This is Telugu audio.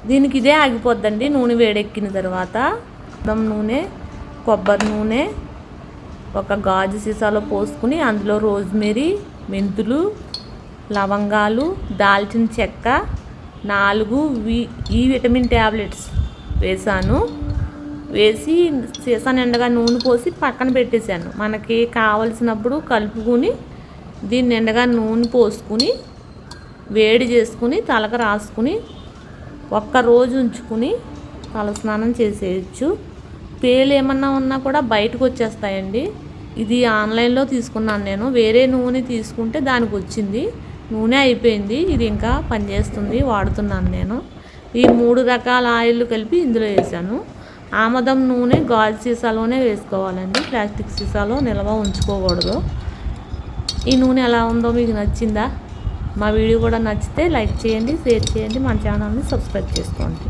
దీనికి ఇదే ఆగిపోద్దండి. నూనె వేడెక్కిన తర్వాత నూనె, కొబ్బరి నూనె ఒక గాజు సీసాలో పోసుకుని అందులో రోజ్మెరీ, మెంతులు, లవంగాలు, దాల్చిన చెక్క, 4 ఈ విటమిన్ ట్యాబ్లెట్స్ వేసాను. వేసి సీసా నిండగా నూనె పోసి పక్కన పెట్టేశాను. మనకి కావలసినప్పుడు కలుపుకుని దీన్ని నిండగా నూనె పోసుకుని వేడి చేసుకుని తలకు రాసుకుని ఒక్కరోజు ఉంచుకుని తలస్నానం చేసేయచ్చు. పేలు ఏమన్నా ఉన్నా కూడా బయటకు వచ్చేస్తాయండి. ఇది ఆన్లైన్లో తీసుకున్నాను నేను. వేరే నూనె తీసుకుంటే దానికి వచ్చింది. నూనె అయిపోయింది. ఇది ఇంకా పనిచేస్తుంది, వాడుతున్నాను నేను. ఈ 3 రకాల ఆయిల్ కలిపి ఇందులో వేసాను. ఆమదం నూనె గాజు సీసాలోనే వేసుకోవాలండి, ప్లాస్టిక్ సీసాలో నిల్వ ఉంచుకోకూడదు. ఈ నూనె ఎలా ఉందో మీకు నచ్చిందా? మా వీడియో కూడా నచ్చితే లైక్ చేయండి, షేర్ చేయండి, మన ఛానల్ని సబ్స్క్రైబ్ చేసుకోండి.